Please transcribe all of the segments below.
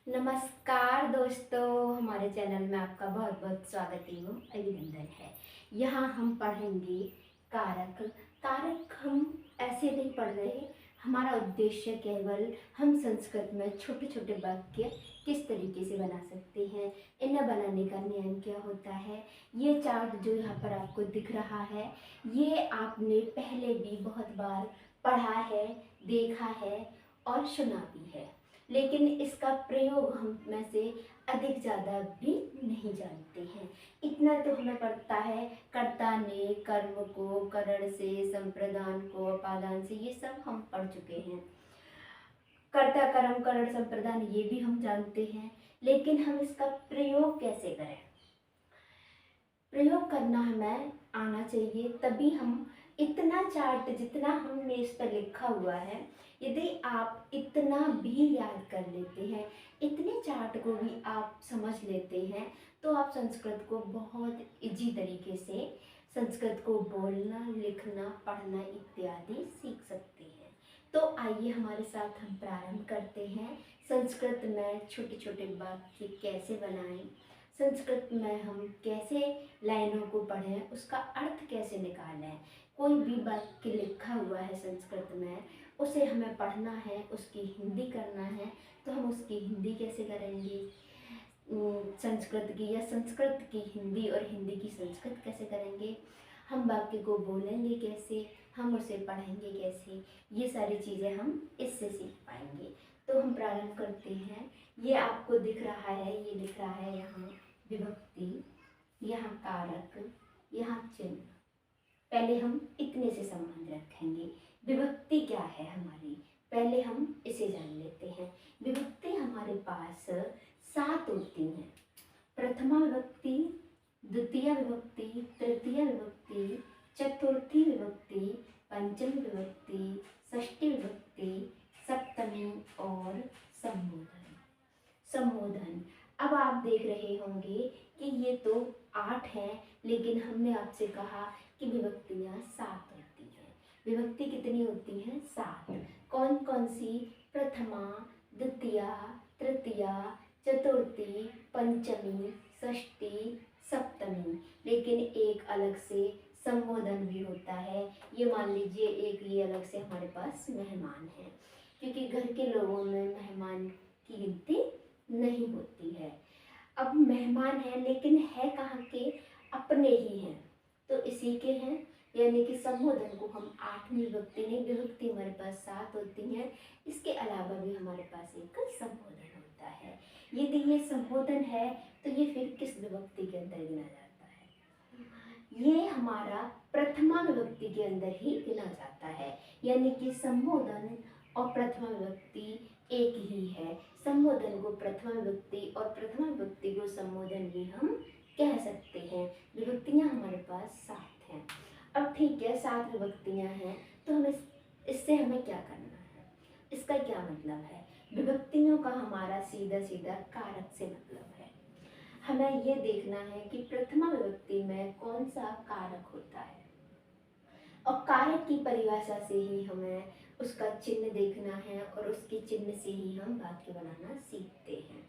नमस्कार दोस्तों, हमारे चैनल में आपका बहुत बहुत स्वागत एवं अभिनंदन है। यहाँ हम पढ़ेंगे कारक। कारक हम ऐसे नहीं पढ़ रहे, हमारा उद्देश्य केवल हम संस्कृत में छोटे छोटे वाक्य किस तरीके से बना सकते हैं, इन्हें बनाने का नियम क्या होता है। ये चार्ट जो यहाँ पर आपको दिख रहा है, ये आपने पहले भी बहुत बार पढ़ा है, देखा है और सुना भी है, लेकिन इसका प्रयोग हम में से अधिक ज़्यादा भी नहीं जानते हैं। इतना तो हमें पड़ता है, कर्ता ने कर्म को, करण से, संप्रदान को, अपादान से, ये सब हम पढ़ चुके हैं। कर्ता, कर्म, करण, संप्रदान ये भी हम जानते हैं, लेकिन हम इसका प्रयोग कैसे करें, प्रयोग करना हमें आना चाहिए, तभी हम इतना चार्ट जितना हमने इस पर लिखा हुआ है, यदि आप इतना भी याद कर लेते हैं, इतने चार्ट को भी आप समझ लेते हैं, तो आप संस्कृत को बहुत इजी तरीके से संस्कृत को बोलना, लिखना, पढ़ना इत्यादि सीख सकते हैं। तो आइए हमारे साथ हम प्रारंभ करते हैं। संस्कृत में छोटे छोटे वाक्य कैसे बनाएं, संस्कृत में हम कैसे लाइनों को पढ़ें, उसका अर्थ कैसे निकालें। कोई भी वाक्य लिखा हुआ है संस्कृत में, उसे हमें पढ़ना है, उसकी हिंदी करना है, तो हम उसकी हिंदी कैसे करेंगे, संस्कृत की या संस्कृत की हिंदी और हिंदी की संस्कृत कैसे करेंगे, हम वाक्य को बोलेंगे कैसे, हम उसे पढ़ेंगे कैसे, ये सारी चीज़ें हम इससे सीख पाएंगे। तो हम प्रारंभ करते हैं। ये आपको दिख रहा है, ये दिख रहा है यहाँ विभक्ति, यहाँ कारक, यहाँ चिन्ह। पहले हम इतने से संबंध रखेंगे। विभक्ति क्या है हमारी, पहले हम इसे जान लेते हैं। विभक्ति हमारे पास 7 होती हैं। प्रथमा विभक्ति, द्वितीय विभक्ति, तृतीय विभक्ति, चतुर्थी विभक्ति, पंचमी विभक्ति, षष्ठी विभक्ति, सप्तमी और संबोधन। संबोधन अब आप देख रहे होंगे कि ये तो 8 हैं, लेकिन हमने आपसे कहा कि विभक्तियाँ 7 होती हैं। विभक्ति कितनी होती हैं? 7। कौन कौन सी? प्रथमा, द्वितीया, तृतीया, चतुर्थी, पंचमी, षष्ठी, सप्तमी। लेकिन एक अलग से संबोधन भी होता है। ये मान लीजिए एक ये अलग से हमारे पास मेहमान है, क्योंकि घर के लोगों में मेहमान की गिनती नहीं होती है। अब मेहमान है, लेकिन है कहाँ के? अपने ही हैं, तो इसी के हैं, यानी कि संबोधन को हम 8वीं विभक्ति नहीं, विभक्ति हमारे पास 7 होती हैं। इसके अलावा भी हमारे पास एक संबोधन होता है। यदि ये संबोधन है तो ये फिर किस विभक्ति के अंदर गिना जाता है? ये हमारा प्रथमा विभक्ति के अंदर ही गिना जाता है, यानी कि संबोधन और प्रथमा विभक्ति एक ही है। संबोधन को प्रथमा विभक्ति और प्रथमा विभक्ति को संबोधन भी हम कह सकते हैं। विभक्तियाँ हमारे पास 7 हैं। अब ठीक है, 7 विभक्तियाँ हैं, तो हमें इससे हमें क्या करना है, इसका क्या मतलब है? विभक्तियों का हमारा सीधा सीधा कारक से मतलब है। हमें ये देखना है कि प्रथमा विभक्ति में कौन सा कारक होता है, और कारक की परिभाषा से ही हमें उसका चिन्ह देखना है, और उसके चिन्ह से ही हम वाक्य बनाना सीखते हैं।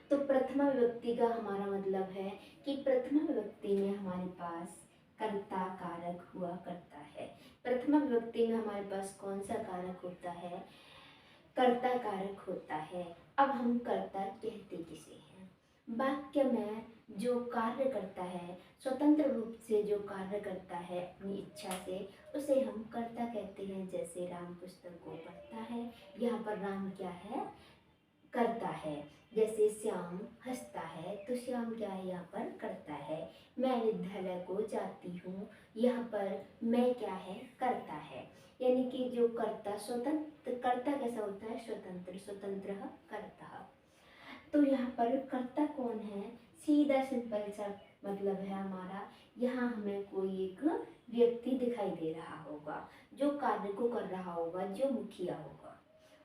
तो प्रथमा विभक्ति का हमारा मतलब है कि प्रथमा विभक्ति में हमारे पास कर्ता कारक हुआ करता है। प्रथमा विभक्ति में हमारे पास कौन सा कारक होता है? कर्ता कारक होता है। अब हम कर्ता कहते किसे हैं? वाक्य में जो कार्य करता है, स्वतंत्र रूप से जो कार्य करता है अपनी इच्छा से, उसे हम कर्ता कहते हैं। जैसे राम पुस्तक को पढ़ता है, यहाँ पर राम क्या है? करता है। जैसे श्याम हंसता है, तो श्याम क्या है? यहाँ पर करता है। मैं विद्यालय को जाती हूँ, यहाँ पर मैं क्या है? करता है। यानी कि जो कर्ता, स्वतंत्र कर्ता कैसा होता है? स्वतंत्र, स्वतंत्र कर्ता। तो यहाँ पर कर्ता कौन है? सीधा सिंपल सा मतलब है हमारा, यहाँ हमें कोई एक व्यक्ति दिखाई दे रहा होगा जो कार्य को कर रहा होगा, जो मुखिया होगा,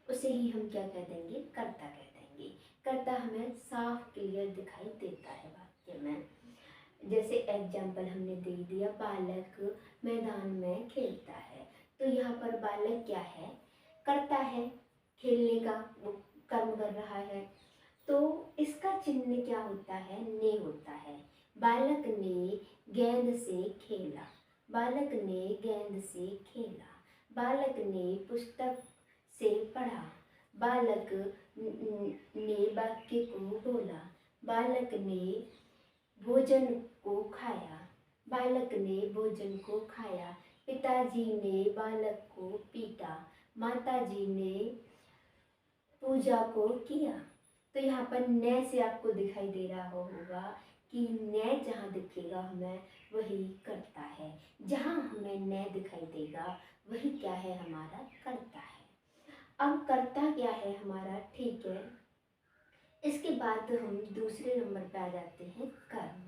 उसे ही हम क्या कह देंगे? कर्ता कह देंगे। कर्ता हमें साफ क्लियर दिखाई देता है वाक्य में। जैसे एग्जाम्पल हमने दे दिया, बालक मैदान में खेलता है, तो यहाँ पर बालक क्या है? करता है, खेलने का वो कर्म कर रहा है। तो इसका चिन्ह क्या होता है, ने होता है। बालक ने गेंद से खेला, बालक ने गेंद से खेला, बालक ने पुस्तक से पढ़ा, बालक ने वाक्य को बोला, बालक ने भोजन को खाया, बालक ने भोजन को खाया, पिताजी ने बालक को पीटा, माताजी ने पूजा को किया। तो यहाँ पर न से आपको दिखाई दे रहा होगा कि न जहाँ दिखेगा हमें वही करता है, जहाँ हमें न दिखाई देगा वही क्या है, हमारा करता है। अब करता क्या है हमारा, ठीक है। इसके बाद हम दूसरे नंबर पे आ जाते हैं कर्म।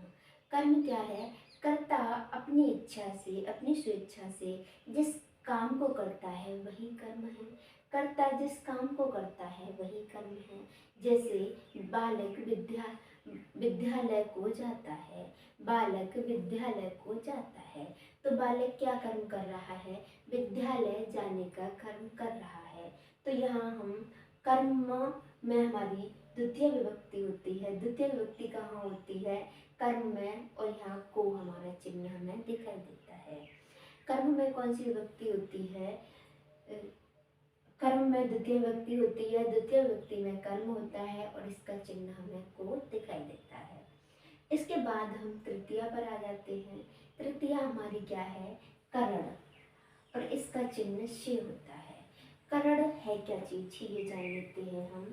कर्म क्या है, कर्ता अपनी इच्छा से, अपनी स्वेच्छा से जिस काम को करता है वही कर्म है। कर्ता जिस काम को करता है वही कर्म है। जैसे बालक विद्यालय को जाता है, बालक विद्यालय को जाता है, तो बालक क्या कर्म कर रहा है, विद्यालय जाने का कर्म कर रहा है। तो यहाँ हम कर्म में हमारी द्वितीय विभक्ति होती है। द्वितीय विभक्ति कहाँ होती है, कर्म में, और यहाँ को हमारा चिन्ह हमें दिखाई देता है। कर्म में कौन सी विभक्ति होती है, कर्म में द्वितीय विभक्ति होती है, द्वितीय विभक्ति में कर्म होता है और इसका चिन्ह हमें को दिखाई देता है। इसके बाद हम तृतीया पर आ जाते हैं। तृतीया हमारी क्या है, करण, और इसका चिन्ह शे होता है। करण है क्या चीज, ये जान लेते हैं हम।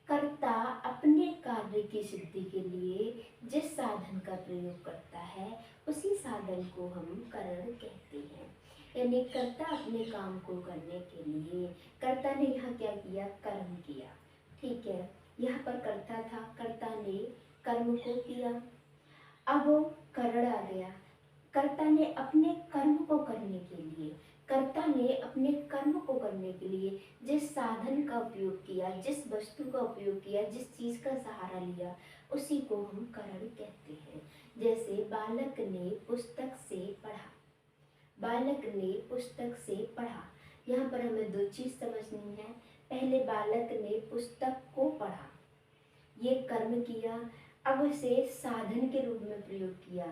कर्ता अपने कार्य की सिद्धि के लिए जिस साधन का प्रयोग करता है उसी साधन को हम करण कहते हैं। यानी कर्ता अपने काम को करने के लिए, कर्ता ने यहाँ क्या किया, कर्म किया, ठीक है। यहाँ पर कर्ता था, कर्ता ने कर्म को किया। अब करण आ गया, कर्ता ने अपने कर्म को करने के लिए, कर्ता ने अपने कर्म को करने के लिए जिस साधन का उपयोग किया, जिस वस्तु का उपयोग किया, जिस चीज का सहारा लिया, उसी को हम करण कहते हैं। जैसे बालक ने पुस्तक से पढ़ा, बालक ने पुस्तक से पढ़ा। यहाँ पर हमें दो चीज समझनी है। पहले बालक ने पुस्तक को पढ़ा, ये कर्म किया। अब उसे साधन के रूप में प्रयोग किया,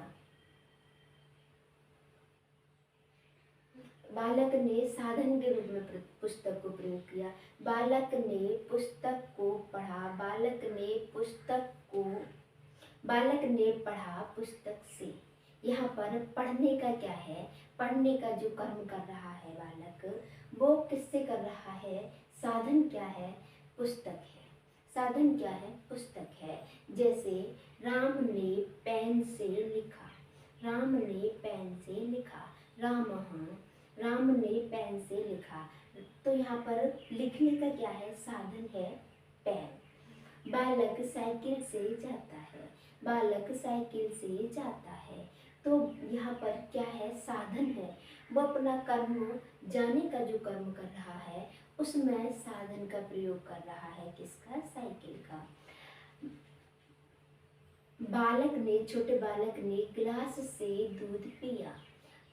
बालक ने साधन के रूप में पुस्तक को प्रयोग किया। बालक ने पुस्तक को पढ़ा, बालक ने पुस्तक को, बालक ने पढ़ा पुस्तक से। यहाँ पर पढ़ने का क्या है, पढ़ने का जो कर्म कर रहा है बालक, वो किससे कर रहा है, साधन क्या है, पुस्तक है। साधन क्या है, पुस्तक है। जैसे राम ने पेन से लिखा, राम ने पेन से लिखा, राम ने पेन से लिखा। तो यहाँ पर लिखने का क्या है, साधन है पेन। बालक साइकिल से जाता है, बालक साइकिल से जाता है। तो यहाँ पर क्या है, साधन है। वो अपना कर्म, जाने का जो कर्म कर रहा है उसमें साधन का प्रयोग कर रहा है, किसका, साइकिल का। बालक ने, छोटे बालक ने गिलास से दूध पिया।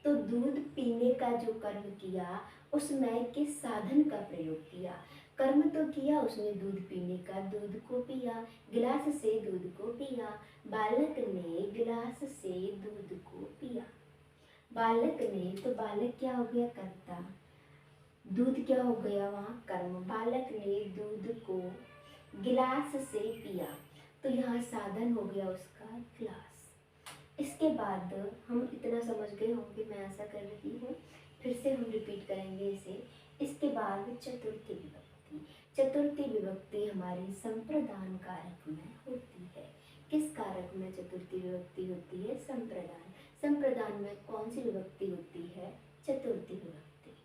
तो दूध पीने का जो कर्म किया उसमें किस साधन का प्रयोग किया, कर्म तो किया उसने दूध पीने का, दूध को पिया, गिलास से दूध को पिया। बालक ने गिलास से दूध को पिया, बालक ने, तो बालक क्या हो गया, कर्ता, दूध क्या हो गया वहाँ, कर्म। बालक ने दूध को गिलास से पिया, तो यहाँ साधन हो गया उसका गिलास। इसके बाद हम इतना समझ गए होंगे, मैं ऐसा कर रही हूँ, फिर से हम रिपीट करेंगे इसे। इसके बाद चतुर्थी विभक्ति। चतुर्थी विभक्ति हमारी संप्रदान कारक में होती है। किस कारक में चतुर्थी विभक्ति होती है, संप्रदान। संप्रदान में कौन सी विभक्ति होती है, चतुर्थी विभक्ति।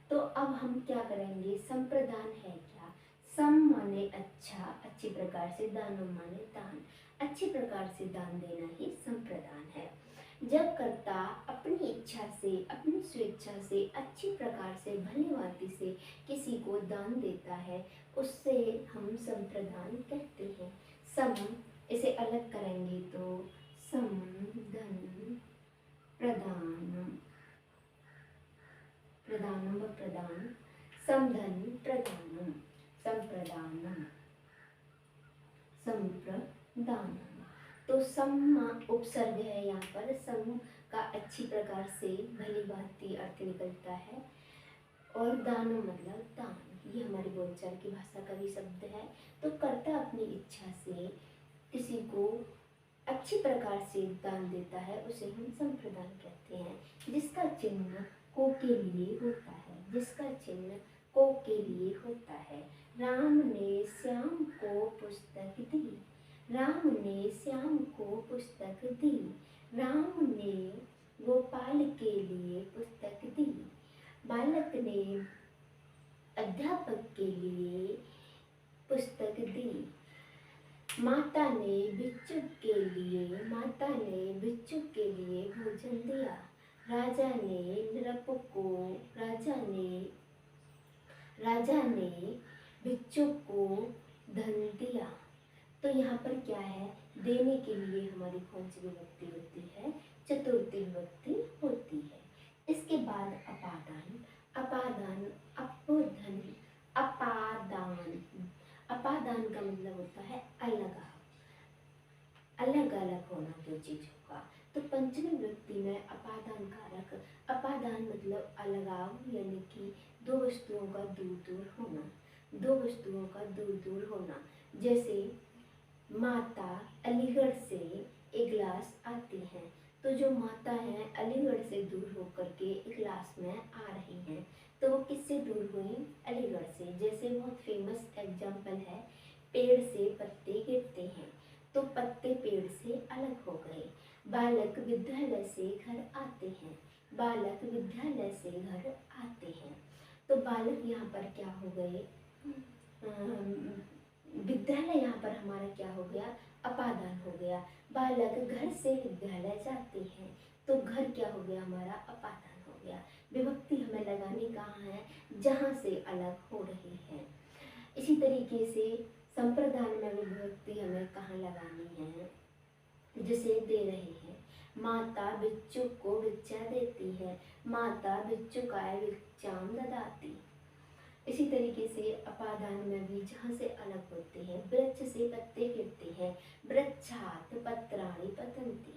तो अब हम क्या करेंगे, संप्रदान है क्या, सम माने अच्छा, अच्छी प्रकार से, दानम माने दान, अच्छी प्रकार से दान देना ही संप्रदान है। जब कर्ता अपनी इच्छा से, अपनी स्वेच्छा से, अच्छी प्रकार से, भली भांति से किसी को दान देता है उससे हम संप्रदान कहते हैं। सम, इसे अलग करेंगे तो सम धन प्रदानम, प्रदानम व प्रदान, समधन प्रदानम, संप्रदानम। संप्रदान। तो सम उपसर्ग है यहाँ पर, सम का अच्छी प्रकार से भली भांति अर्थ निकलता है, और दानो मतलब दान, ये हमारी बोलचाल की भाषा का भी शब्द है। तो कर्ता अपनी इच्छा से किसी को अच्छी प्रकार से दान देता है, उसे हम संप्रदान कहते हैं। जिसका चिन्ह को के लिए होता है, जिसका चिन्ह को के लिए होता है। राम ने श्याम को पुस्तक दी, राम ने श्याम को पुस्तक दी, राम ने गोपाल के लिए पुस्तक दी, बालक ने अध्यापक के लिए पुस्तक दी, माता ने भिक्षुक के लिए, माता ने भिक्षुक के लिए भोजन दिया, राजा ने नृप को, राजा ने भिक्षुक को धन दिया। तो यहाँ पर क्या है, देने के लिए हमारी कौन सी विभक्ति होती है, चतुर्थी विभक्ति होती है। इसके बाद अपादान, अपादान अपोधन, अपादान, अपादान का मतलब होता है अलग अलग होना दो चीजों का। तो पंचमी विभक्ति में अपादान कारक, अपादान मतलब अलगाव, यानी कि दो वस्तुओं का दूर दूर होना, दो वस्तुओं का दूर दूर होना। जैसे माता अलीगढ़ से इगलास आती हैं, तो जो माता हैं अलीगढ़ से दूर होकर के इगलास में आ रही हैं, तो वो किससे दूर हुई, अलीगढ़ से। जैसे बहुत फेमस एग्जाम्पल है, पेड़ से पत्ते गिरते हैं, तो पत्ते पेड़ से अलग हो गए। बालक विद्यालय से घर आते हैं, बालक विद्यालय से घर आते हैं। तो बालक यहाँ पर क्या हो गए, विद्यालय यहाँ पर हमारा क्या हो गया, अपादान हो गया। बालक घर से विद्यालय जाते हैं, तो घर क्या हो गया हमारा, अपादान हो गया। विभक्ति हमें लगानी कहाँ है, जहाँ से अलग हो रही है। इसी तरीके से संप्रदान में भी विभक्ति हमें कहाँ लगानी है, जिसे दे रहे हैं। माता भिक्षुक को भिक्षा देती है, माता भिक्षुकाय भिक्षाम ददाति। इसी तरीके से अपादान में भी जहाँ से अलग होते हैं, वृक्ष से पत्ते गिरते हैं, वृक्षात पत्राणि पतन्ति।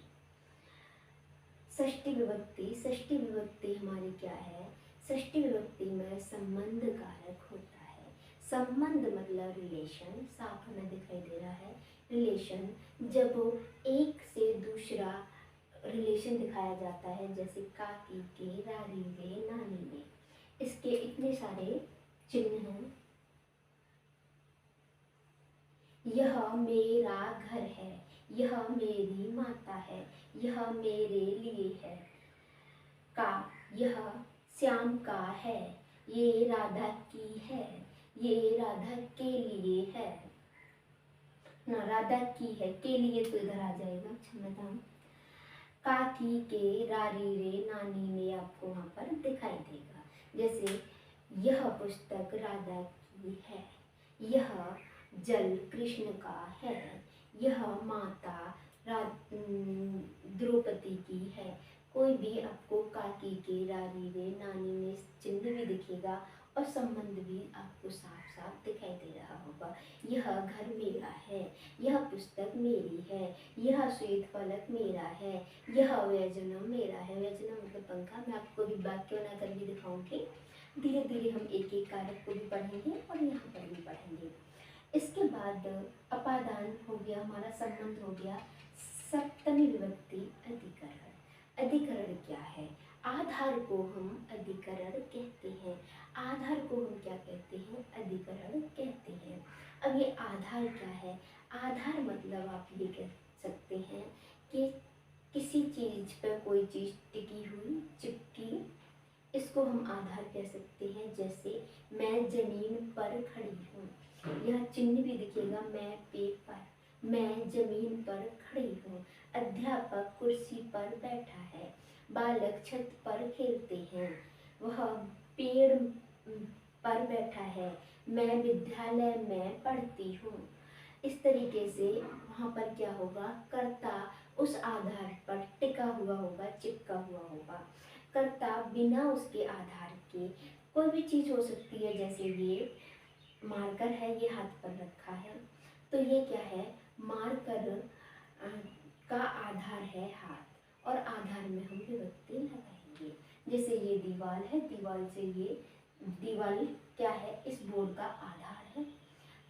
षष्ठी विभक्ति, षष्ठी विभक्ति हमारी क्या है, षष्ठी विभक्ति में संबंध कारक होता है। संबंध मतलब रिलेशन, साफ हमें दिखाई दे रहा है, रिलेशन। जब एक से दूसरा रिलेशन दिखाया जाता है, जैसे काकी के, रारी के, नानी में, इसके इतने सारे चिन्ह हैं। यह मेरा घर है, यह मेरी माता है, यह मेरे लिए है। का, यह श्याम का है, ये राधा की है, ये राधा के लिए है ना, राधा की है, के लिए तो इधर आ जाएगा, क्षमता। काकी के, रारी रे, नानी ने आपको वहां पर दिखाई देगा। जैसे यह पुस्तक राधा की है, यह जल कृष्ण का है, यह माता द्रौपदी की है। कोई भी आपको काकी के, रारी रे, नानी में चिन्ह भी दिखेगा और संबंध भी आपको साफ साफ दिखाई दे रहा होगा। यह घर मेरा है, यह पुस्तक मेरी है, यह श्वेत फलक मेरा है, यह व्यंजनम मेरा है। व्यंजनम मतलब पंखा। मैं आपको भी वाक्य बनाकर भी दिखाऊंगी। धीरे धीरे हम एक एक कारक को भी पढ़ेंगे और यहाँ पर भी पढ़ेंगे। इसके बाद अपादान हो गया, हमारा संबंध हो गया। सप्तमी विभक्ति अधिकरण। अधिकरण क्या है, आधार को हम अधिकरण कहते हैं। आधार को हम क्या कहते हैं, अधिकरण कहते हैं। अब ये आधार क्या है, आधार मतलब आप ये कह सकते हैं कि किसी चीज पर कोई चीज टिकी हुई, चिपकी, इसको हम आधार कह सकते हैं। जैसे मैं जमीन पर खड़ी हूँ, यह चिन्ह भी दिखेगा, मैं पे पर, मैं जमीन पर खड़ी हूँ। अध्यापक कुर्सी पर बैठा है, बालक छत पर खेलते हैं, वह पेड़ पर बैठा है, मैं विद्यालय में पढ़ती हूँ। इस तरीके से वहाँ पर क्या होगा, कर्ता उस आधार पर टिका हुआ होगा, चिपका हुआ होगा। कर्ता बिना उसके आधार के, कोई भी चीज़ हो सकती है। जैसे ये मार्कर है, ये हाथ पर रखा है, तो ये क्या है, मार्कर का आधार है हाथ, और आधार में हम विभक्ति लगाएंगे। जैसे ये दीवार है, दीवार से ये दीवार क्या है, इस बोर्ड का आधार है।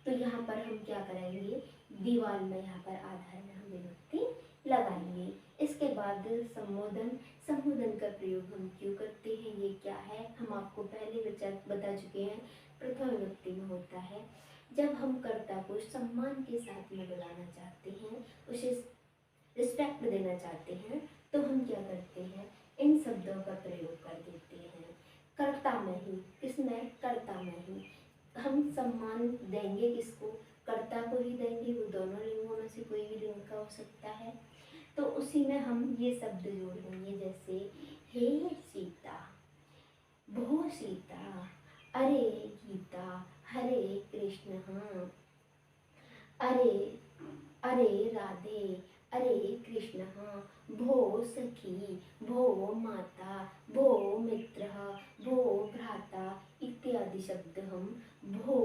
तो यहाँ पर हम क्या करेंगे, दीवार में यहाँ पर आधार में हम विभक्ति लगाएंगे। इसके बाद संबोधन। संबोधन का प्रयोग हम क्यों करते हैं, ये क्या है, हम आपको पहले बता चुके हैं। प्रथम विभक्ति में होता है जब हम कर्ता को सम्मान के साथ में बुलाना चाहते हैं, उसे रिस्पेक्ट देना चाहते हैं, तो हम क्या करते हैं, इन शब्दों का प्रयोग कर देते हैं। कर्ता में ही, किसमें, कर्ता में ही हम सम्मान देंगे। किसको, कर्ता को ही देंगे। वो दोनों लिंगों में से कोई भी लिंग का हो सकता है। तो उसी में हम ये शब्द जोड़ देंगे, जैसे हे सीता, भो सीता, अरे गीता, हरे कृष्ण, हाँ, अरे अरे राधे, अरे कृष्ण, भो सखी, भो माता, भो मित्र, भो भ्राता इत्यादि शब्द हम भो,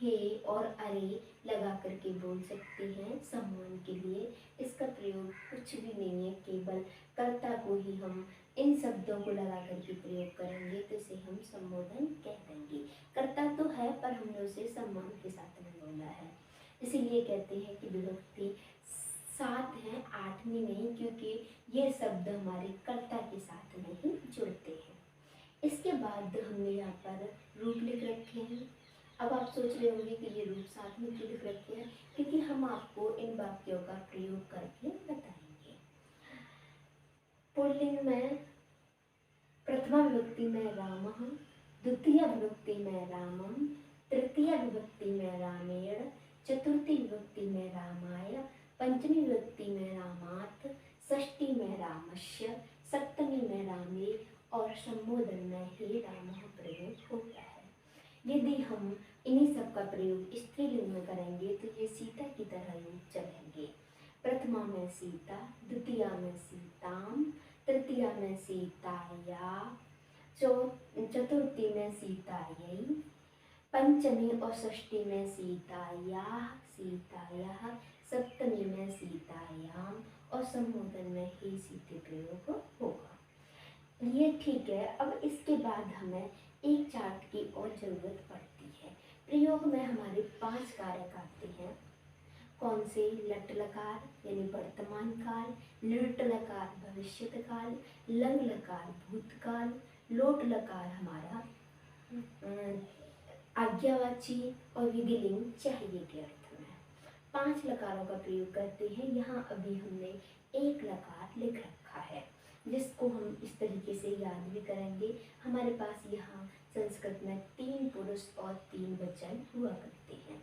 हे और अरे लगा करके बोल सकते हैं सम्मान के लिए। इसका प्रयोग कुछ भी नहीं है, केवल कर्ता को ही हम इन शब्दों को लगा करके प्रयोग करेंगे, तो इसे हम संबोधन कह देंगे। कर्ता तो है पर हमने उसे सम्मान के साथ में बोला है, इसीलिए कहते हैं कि विभक्ति 7 है, 8वीं नहीं, क्योंकि ये शब्द हमारे कर्ता के साथ में ही जुड़ते हैं। इसके बाद हमने यहाँ पर रूप लिख रखे हैं। अब आप सोच रहे होंगे कि ये रूप साथ में क्यों लिख रखे हैं, क्योंकि हम आपको इन वाक्यों का प्रयोग करके बताएंगे। पुल्लिंग में प्रथमा विभक्ति में रामः, द्वितीय विभक्ति में रामम, तृतीय विभक्ति में रामेण, चतुर्थी विभक्ति में रामाय, पंचमी विभक्ति में रामात्, षष्ठी में रामस्य, सप्तमी में रामे और संबोधन में हे रामः प्रयोग होता है। यदि हम इन्हीं सब का प्रयोग स्त्रीलिंग में करेंगे तो ये सीता की तरह ही चलेंगे। प्रथमा में सीता, द्वितीया में सीताम, तृतीया में सीताया, चतुर्थी में सीतायै, पंचमी और षष्ठी में सीतायाः, सप्तमी में सीतायाम और संबोधन में हे सीते प्रयोग होगा। ये ठीक है। अब इसके बाद हमें एक चार्ट की और ज़रूरत पड़ती है। प्रयोग में हमारे 5 कारक आते हैं। कौन से, लट लकार यानी वर्तमान काल, लृट लकार भविष्यत काल, लंग लकार भूतकाल, लोट लकार हमारा आज्ञावाची और विधिलिंग चाहिए के अर्थ में। 5 लकारों का प्रयोग करते हैं। यहाँ अभी हमने एक लकार लिख रखा है, जिसको हम इस तरीके से याद भी करेंगे। हमारे पास यहाँ संस्कृत में 3 पुरुष और 3 वचन हुआ करते हैं।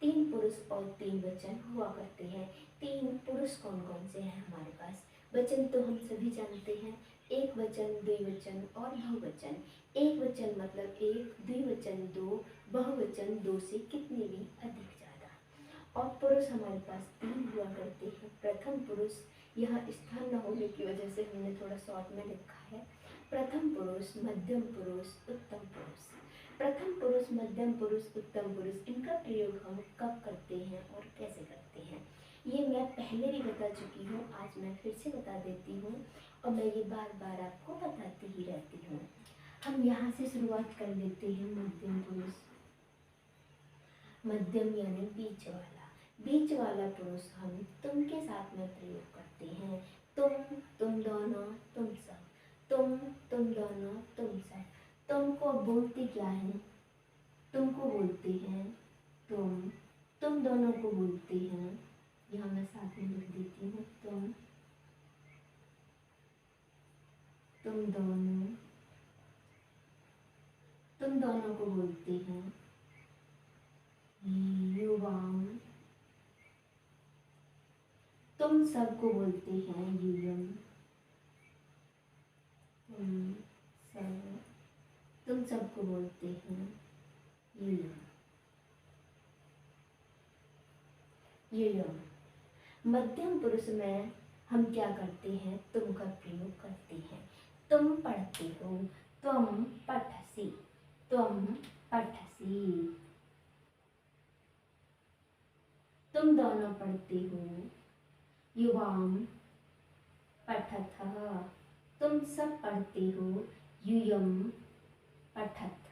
3 पुरुष और 3 वचन हुआ करते हैं। 3 पुरुष कौन कौन से हैं हमारे पास? वचन तो हम सभी जानते हैं, एक वचन, द्विवचन और बहुवचन। एक वचन मतलब 1, द्विवचन 2, बहुवचन 2 से कितने भी अधिक ज़्यादा। और पुरुष हमारे पास 3 हुआ करते हैं। प्रथम पुरुष, यह स्थान न होने की वजह से हमने थोड़ा शॉर्ट में लिखा है। प्रथम पुरुष, मध्यम पुरुष, उत्तम पुरुष। प्रथम पुरुष, मध्यम पुरुष, उत्तम पुरुष, इनका प्रयोग हम कब करते हैं और कैसे करते हैं, ये मैं पहले भी बता चुकी हूँ। आज मैं फिर से बता देती हूँ और मैं ये बार बार आपको बताती ही रहती हूँ। हम यहाँ से शुरुआत कर लेते हैं। मध्यम पुरुष, मध्यम यानी बीच वाला। बीच वाला पुरुष हम तुम के साथ में प्रयोग करते हैं। तुम दोनों, तुम सब, तुम दोनों, तुम सब। तुम को बोलते क्या है? तुमको बोलते हैं तुम दोनों को बोलते हैं। यहाँ मैं साथ में लिख देती हूँ, तुम दोनों को बोलते हैं युवाम। तुम सबको बोलते हैं यूयम। तुम सबको बोलते हैं यूयम। मध्यम पुरुष में हम क्या करते हैं? तुम का प्रयोग करते हैं। तुम पढ़ते हो, तुम पठसी, तुम तुम दोनों पढ़ते हो। युवाम पठतः, तुम सब पढ़ते हो। यूयम पठत।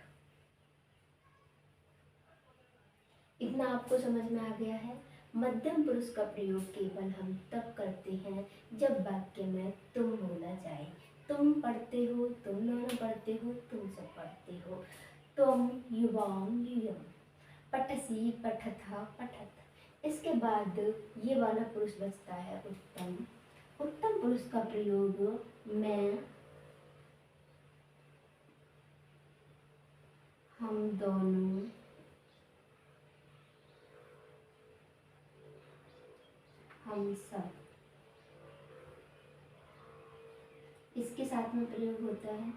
इतना आपको समझ में आ गया है। मध्यम पुरुष का प्रयोग केवल हम तब करते हैं जब वाक्य में तुम बोला जाए। तुम पढ़ते हो, तुम दोनों पढ़ते हो, तुम सब पढ़ते हो। तुम, युवाम, यूयम, पठसी, पठथा, पठत। इसके बाद ये वाला पुरुष बचता है उत्तम। उत्तम पुरुष का प्रयोग मैं, हम दोनों, हम सब, इसके साथ में प्रयोग होता है।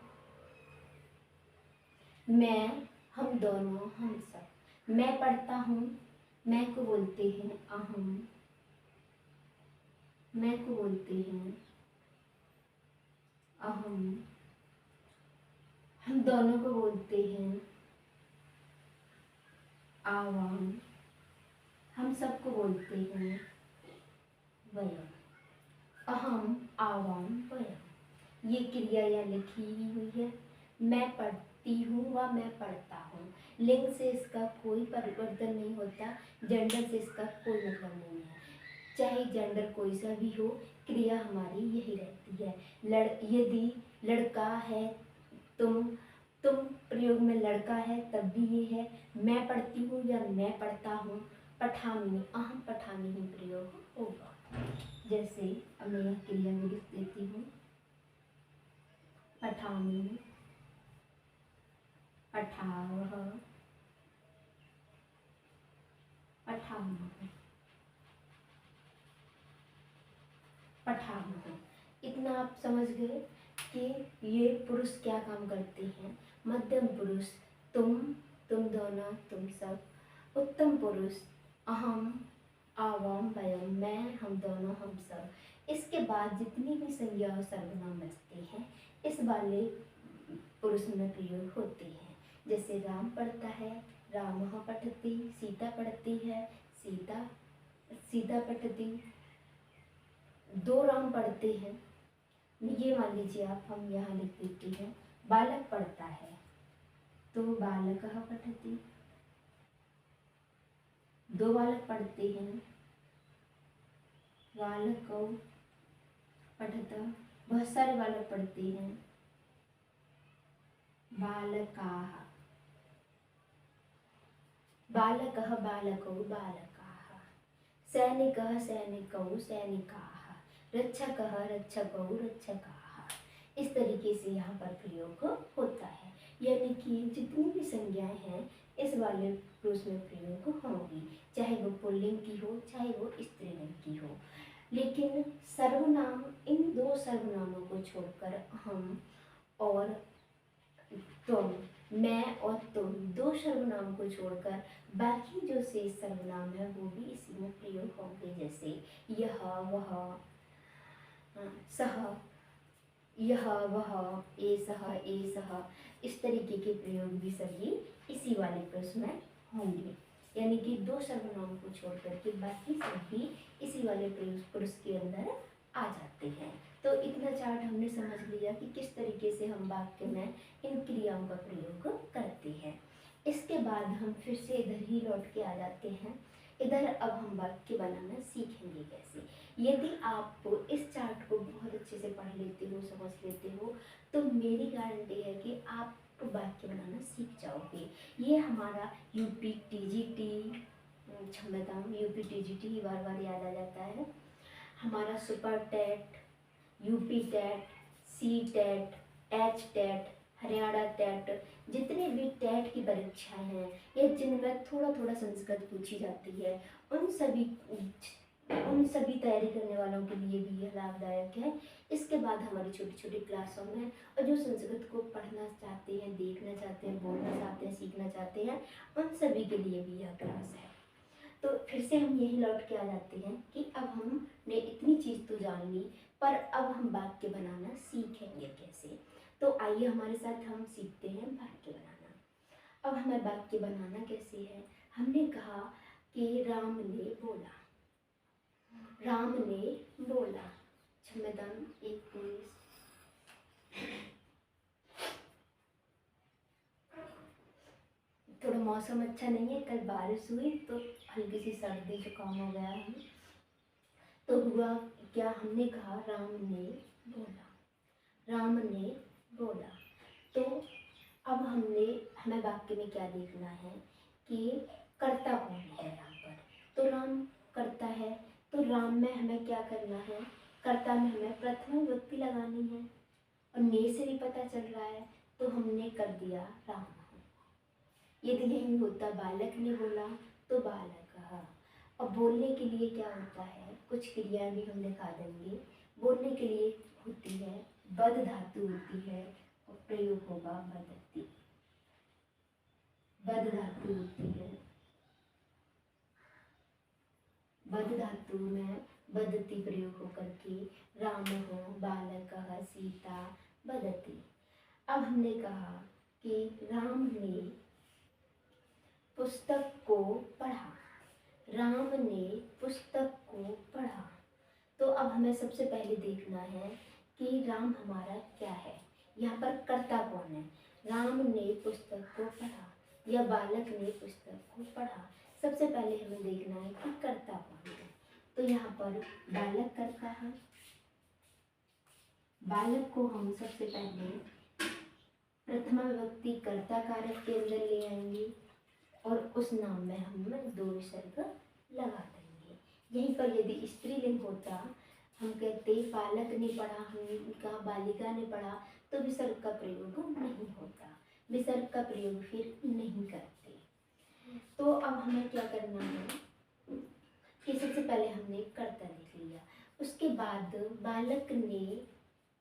मैं, हम दोनों, हम सब। मैं पढ़ता हूँ, मैं को बोलते हैं अहम, मैं को बोलते हैं अहम। हम दोनों को बोलते हैं आवाम। हम सबको बोलते हैं वयम। अहम, आवाम, वयम। ये क्रिया यहाँ लिखी ही हुई है। मैं पढ़ती हूँ व मैं पढ़ता हूँ। लिंग से इसका कोई परिवर्तन नहीं होता, जेंडर से इसका कोई मतलब नहीं है। चाहे जेंडर कोई सा भी हो, क्रिया हमारी यही रहती है। यदि लड़का है, तुम प्रयोग में लड़का है तब भी ये है। मैं पढ़ती हूँ या मैं पढ़ता हूँ, पठामी, अहम पठामी ही प्रयोग होगा। जैसे अब मैं यह क्रिया में लिख देती हूँ। पठामी, पठावः, पठामः, पठामः। इतना आप समझ गए कि ये पुरुष क्या काम करते हैं। मध्यम पुरुष तुम दोनों, तुम सब। उत्तम पुरुष अहम, आवाम, वयम, मैं, हम दोनों, हम सब। इसके बाद जितनी भी संज्ञा और सर्वनाम बचते हैं इस वाले पुरुष में प्रयोग होते हैं। जैसे राम पढ़ता है, रामः पठति। सीता पढ़ती है, सीता, सीता पठति। दो राम पढ़ते हैं, ये मान लीजिए आप, हम यहाँ लिख देते हैं। बालक पढ़ता है तो बालकः पठति। दो बालक पढ़ते हैं, बालकौ पठत। बहुत सारे बालक पढ़ते हैं, बालकाः। बालकः, बालकौ, बालकाः। सैनिकः, सैनिकौ, सैनिकाः। रक्षकः, रक्षकौ, रक्षकाः। इस तरीके से यहाँ पर प्रयोग होता है। यानी कि जितनी भी संज्ञाएं हैं इस वाले पुरुष में प्रयोग होंगी, चाहे वो पुल्लिंग की हो चाहे वो स्त्रीलिंग की हो। लेकिन सर्वनाम, इन दो सर्वनामों को छोड़कर हम और तुम, मैं और तुम, दो सर्वनाम को छोड़कर बाकी जो शेष सर्वनाम है वो भी इसी में प्रयोग होंगे। जैसे यह, वह, सह, यह, वह, एसह, एसह। इस तरीके के प्रयोग भी सभी इसी वाले प्रश्न में होंगे। यानी कि दो सर्वनाम को छोड़कर के बाकी सभी इसी वाले पुरुष के अंदर आ जाते हैं। तो इतना चार्ट हमने समझ लिया कि किस तरीके से हम वाक्य में इन क्रियाओं का प्रयोग करते हैं। इसके बाद हम फिर से इधर ही लौट के आ जाते हैं। इधर अब हम वाक्य बनाना सीखेंगे कैसे। यदि आप इस चार्ट को बहुत अच्छे से पढ़ लेते हो, समझ लेते हो, तो मेरी गारंटी है कि आप वाक्य बनाना सीख जाओगे। ये हमारा यूपी टीजीटी, क्षमता यूपी टीजीटी ही बार बार याद आ जाता है। हमारा super TET, UP TET, C TET, H TET, Haryana TET, जितने भी टेट की परीक्षाएं हैं या जिनमें थोड़ा थोड़ा संस्कृत पूछी जाती है, उन सभी तैयारी करने वालों के लिए भी यह लाभदायक है। इसके बाद हमारी छोटी छोटी क्लासों में, और जो संस्कृत को पढ़ना चाहते हैं, देखना चाहते हैं, बोलना चाहते हैं, सीखना चाहते हैं, उन सभी के लिए भी यह क्लास है। तो फिर से हम यही लौट के आ जाते हैं कि अब हमने इतनी चीज़ तो जान ली, पर अब हम वाक्य बनाना सीखेंगे कैसे। तो आइए हमारे साथ हम सीखते हैं वाक्य बनाना। अब हमें वाक्य बनाना कैसे है। हमने कहा कि राम ने बोला, राम ने बोला। क्षमदान एक पुलिस। थोड़ा मौसम अच्छा नहीं है, कल बारिश हुई तो हल्की सी सर्दी जुकाम हो गया है। तो हुआ क्या, हमने कहा राम ने बोला, राम ने बोला। तो अब हमें वाक्य में क्या देखना है कि कर्ता कौन है यहाँ पर। तो राम कर्ता है, तो राम में हमें क्या करना है, कर्ता में हमें प्रथम विभक्ति लगानी है और ने से भी पता चल रहा है, तो हमने कर दिया राम। यदि नहीं होता बालक ने बोला तो बालक कहा। अब बोलने के लिए क्या होता है, कुछ क्रिया भी हम दिखा देंगे। बोलने के लिए होती है बद धातु होती है और प्रयोग होगा बदती। बद धातु होती है, बद धातु में बदती प्रयोग होकर के राम हो बालक सीता बदती। अब हमने कहा कि राम ने पुस्तक को पढ़ा, राम ने पुस्तक को पढ़ा। तो अब हमें सबसे पहले देखना है कि राम हमारा क्या है, यहाँ पर कर्ता कौन है। राम ने पुस्तक को पढ़ा या बालक ने पुस्तक को पढ़ा, सबसे पहले हमें देखना है कि कर्ता कौन है। तो यहाँ पर बालक कर्ता है, बालक को हम सबसे पहले प्रथमा विभक्ति कर्ता कारक के अंदर ले आएंगे और उस नाम में हम दो विसर्ग लगा देंगे। यहीं पर यदि स्त्रीलिंग होता, हम कहते बालक ने पढ़ा, हमने कहा बालिका ने पढ़ा, तो विसर्ग का प्रयोग नहीं होता, विसर्ग का प्रयोग फिर नहीं करते। तो अब हमें क्या करना है कि सबसे पहले हमने कर्ता लिख लिया, उसके बाद बालक ने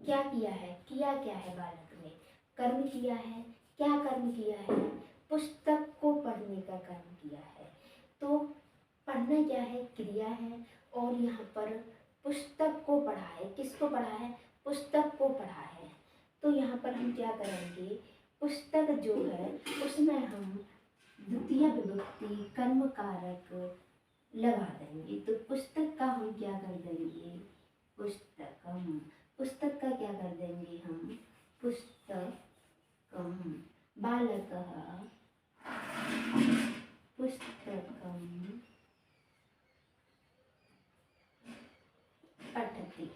क्या किया है, किया क्या है, बालक ने कर्म किया है। क्या कर्म किया है, पुस्तक को पढ़ने का कर्म किया है। तो पढ़ना क्या है, क्रिया है, और यहाँ पर पुस्तक को पढ़ा है। किसको पढ़ा है, पुस्तक को पढ़ा है। तो यहाँ पर हम क्या करेंगे, पुस्तक जो है उसमें हम द्वितीय विभक्ति कर्म कारक लगा देंगे। तो पुस्तक का हम क्या कर देंगे, पुस्तकम। पुस्तक का क्या कर देंगे हम, पुस्तकम। बालकः पुस्तकं पठति।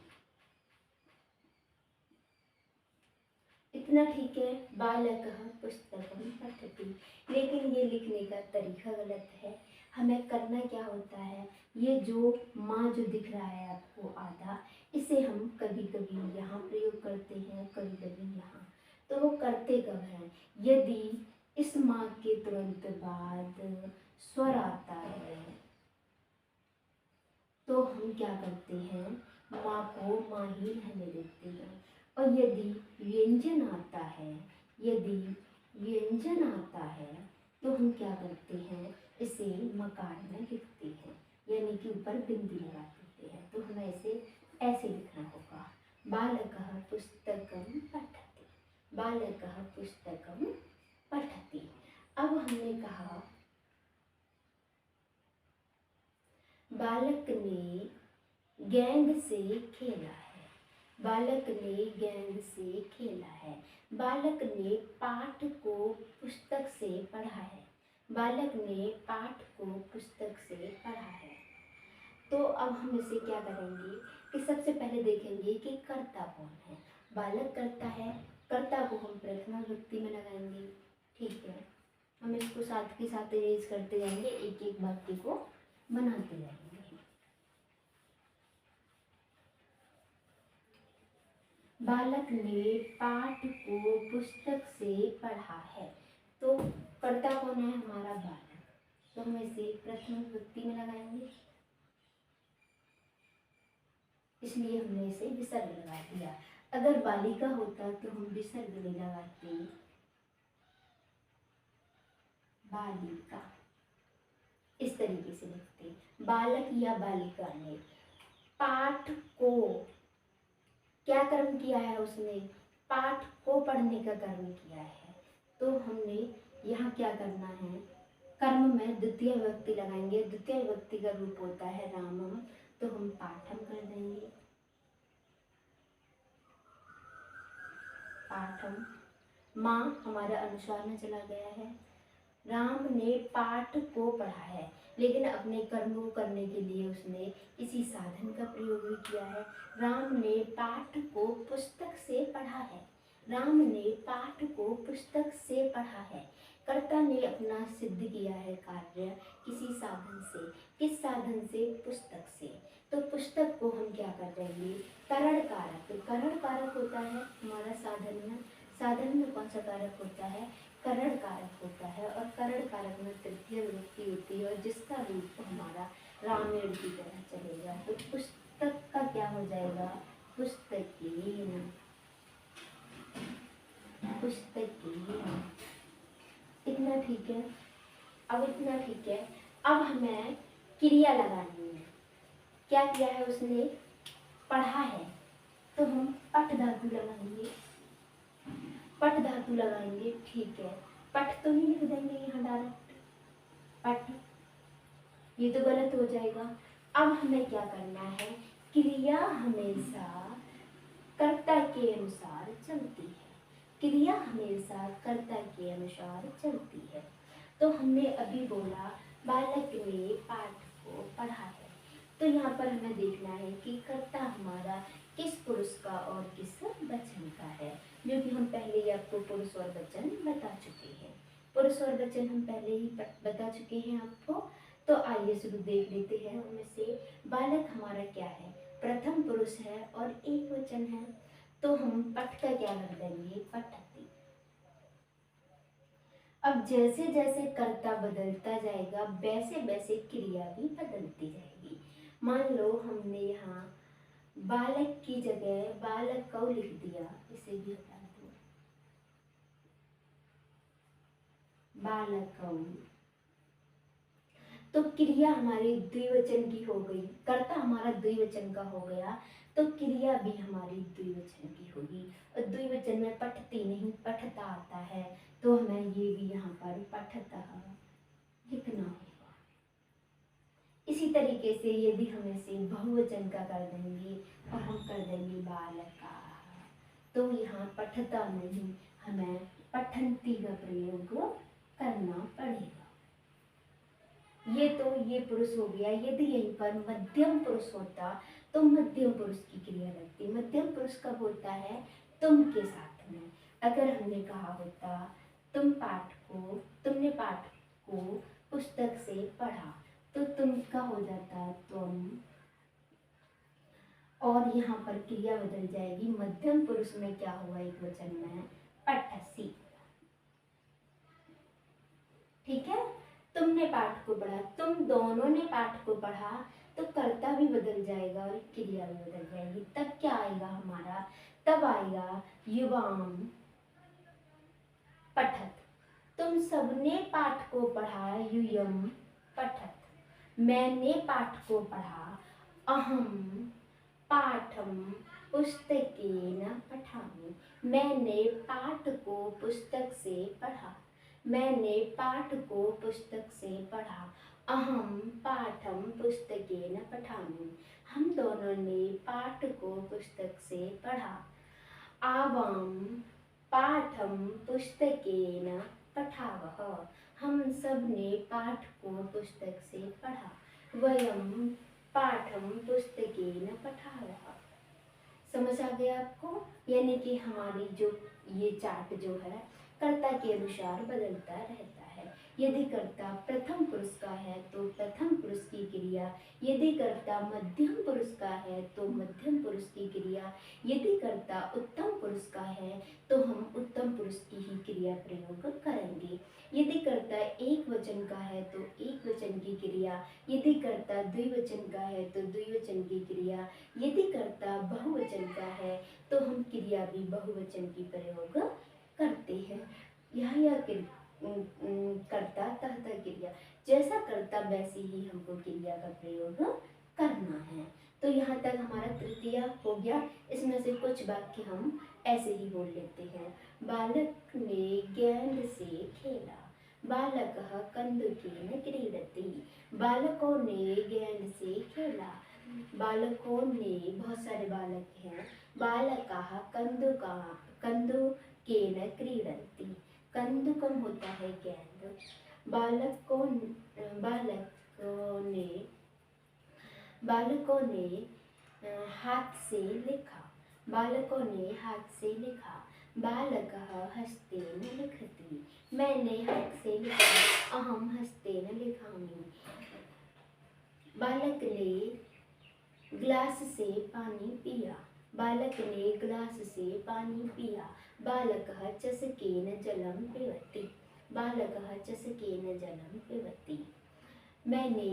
इतना ठीक है, बालकः पुस्तकं पठति। लेकिन ये लिखने का तरीका गलत है। हमें करना क्या होता है, ये जो माँ जो दिख रहा है आपको आधा, इसे हम कभी कभी यहाँ प्रयोग करते हैं, कभी कभी यहाँ। तो वो करते कब हैं, यदि इस माँ के तुरंत बाद स्वर आता है तो हम क्या करते हैं, माँ को माँ ही रहने देते हैं। और यदि व्यंजन आता है, यदि व्यंजन आता है तो हम क्या करते हैं, इसे मकार में लिखते हैं, यानी कि ऊपर बिंदी लगा देते हैं। तो हमें इसे ऐसे लिखना होगा, बालकः पुस्तकं पठति, बालकः पुस्तकं पठति। अब हमने कहा बालक ने गेंद से खेला है, बालक ने गेंद से खेला है। बालक ने पाठ को पुस्तक से पढ़ा है, बालक ने पाठ को पुस्तक से पढ़ा है। तो अब हम इसे क्या करेंगे कि सबसे पहले देखेंगे कि कर्ता कौन है। बालक कर्ता है, कर्ता को हम प्रथमा विभक्ति में लगाएंगे। ठीक है, हम इसको साथ के साथ इरेज करते जाएंगे, एक एक वाक्य को बनाते जाएंगे। बालक ने पाठ को पुस्तक से पढ़ा है। तो कर्ता कौन है हमारा, बालक। तो हम इसे प्रथम विभक्ति में लगाएंगे, इसलिए हमने इसे विसर्ग लगा दिया। अगर बालिका होता तो हम विसर्ग नहीं लगाते, बालिका इस तरीके से लिखते। बालक या बालिका ने पाठ को क्या कर्म किया है, उसने पाठ को पढ़ने का कर्म किया है। तो हमने यहाँ क्या करना है, कर्म में द्वितीय विभक्ति लगाएंगे। द्वितीय विभक्ति का रूप होता है रामम, तो हम पाठ पाठम, माँ हमारा अनुस्वार में चला गया है। राम ने पाठ को पढ़ा है, लेकिन अपने कर्म को करने के लिए उसने किसी साधन का प्रयोग भी किया है। राम ने पाठ को पुस्तक से पढ़ा है। राम ने पाठ को पुस्तक से पढ़ा है। कर्ता ने अपना सिद्ध किया है कार्य किसी साधन से। किस साधन से? पुस्तक से। तो पुस्तक को हम क्या कर देंगे? करण कारक। करण कारक होता है हमारा साधन में। साधन में कौन सा कारक होता है? करण कारक होता है। और करण कारक में तृतीय विभक्ति होती है, और जिसका रूप हमारा रामायण की तरह चलेगा। तो पुस्तक का क्या हो जाएगा? पुस्तकीन। पुस्तकीन। इतना ठीक है। अब इतना ठीक है। अब हमें क्रिया लगानी है। क्या किया है उसने? पढ़ा है, तो हम पठ धातु लगाएंगे। पठ धातु लगाएंगे, ठीक है। पठ तो नहीं लिख देंगे यहाँ डायरेक्ट, पठ, ये तो गलत हो जाएगा। अब हमें क्या करना है? क्रिया हमेशा कर्ता के अनुसार चलती है। क्रिया हमेशा कर्ता के अनुसार चलती है। तो हमने अभी बोला बालक ने पाठ को पढ़ा है। तो यहाँ पर हमें देखना है कि कर्ता हमारा किस पुरुष का और किस वचन का है, जो कि हम पहले ही आपको पुरुष और वचन बता चुके हैं। पुरुष और वचन हम पहले ही बता चुके हैं आपको। तो आइए शुरू देख लेते हैं उनमें से। बालक हमारा क्या है? प्रथम पुरुष है और एक वचन है। तो हम पठ का क्या कर देंगे? पठती। अब जैसे जैसे कर्ता बदलता जाएगा वैसे वैसे क्रिया भी बदलती जाएगी। मान लो हमने यहाँ बालक की जगह बालक को लिख दिया, इसे भी हटा दो, बालक को। तो क्रिया हमारी द्विवचन की हो गई, कर्ता हमारा द्विवचन का हो गया, तो क्रिया भी हमारी द्विवचन की होगी। और द्विवचन में पठती नहीं पठता आता है, तो हमें ये भी यहाँ पर पठता लिखना होगा। इसी तरीके से यदि हम इसे बहुवचन का कर देंगे और हम कर देंगे बालका, तो यहाँ पठता नहीं, हमें पठंती का प्रयोग करना पड़ेगा। ये पुरुष हो गया। यदि यहीं पर मध्यम पुरुष होता तो मध्यम पुरुष की क्रिया लगती। मध्यम पुरुष कब होता है? तुम के साथ में। अगर हमने कहा होता तुमने पाठ को पुस्तक से पढ़ा, तो तुम का हो जाता तुम, और यहाँ पर क्रिया बदल जाएगी। मध्यम पुरुष में क्या हुआ? एक वचन में पठसी। ठीक है। तुमने पाठ को पढ़ा, तुम दोनों ने पाठ को पढ़ा, तो कर्ता भी बदल जाएगा और क्रिया भी बदल जाएगी। तब क्या आएगा हमारा? तब आएगा युवाम पठत। तुम सबने पाठ को पढ़ा, यूयम पठत। मैंने पाठ को पढ़ा, अहम पाठम पुस्तकेन पठामि। मैंने पाठ को पुस्तक से पढ़ा। मैंने पाठ को पुस्तक से पढ़ा। अहम पाठम पुस्तकेन पठामि। हम दोनों ने पाठ को पुस्तक से पढ़ा। आवाम पाठम पुस्तकेन पठावः। हम सब ने पाठ को पुस्तक से पढ़ा। वयम पाठम पुस्तकेन पठावः। समझ आ गया आपको? यानी कि हमारी जो ये चार्ट जो है कर्ता के अनुसार बदलता रहता है। यदि कर्ता प्रथम पुरुष का है तो प्रथम पुरुष की क्रिया, यदि कर्ता मध्यम पुरुष का है तो मध्यम पुरुष की क्रिया, यदि कर्ता उत्तम पुरुष का है तो हम उत्तम पुरुष की ही क्रिया प्रयोग करेंगे। यदि कर्ता एक वचन का है तो एक वचन की क्रिया, यदि कर्ता द्विवचन का है तो द्विवचन की क्रिया, यदि कर्ता बहुवचन का है तो हम क्रिया भी बहुवचन की प्रयोग करते हैं। यह कर्ता तथा क्रिया, जैसा कर्ता वैसे ही हमको क्रिया का प्रयोग करना है। तो यहाँ तक हमारा तृतीय हो गया। इसमें से कुछ वाक्य हम ऐसे ही बोल लेते हैं। बालक ने गेंद से खेला, बालकः कन्दुकेन क्रीडति। बालकों ने गेंद से खेला, बालकों ने, बहुत सारे बालक हैं, बालकाः कन्दुकेन क्रीडन्ति। कन्दुकम होता है गेंद। बालकों बालकों ने हाथ से लिखा। बालकों ने हाथ से लिखा। बालकः हस्तेन लिखति। मैंने हाथ से लिखा। अहम हस्तेन लिखामि। बालक ने ग्लास से पानी पिया। बालक ने ग्लास से पानी पिया। बालकः चषकेन जलं पिबति। बालकः चषकेन जलं पिबति। मैंने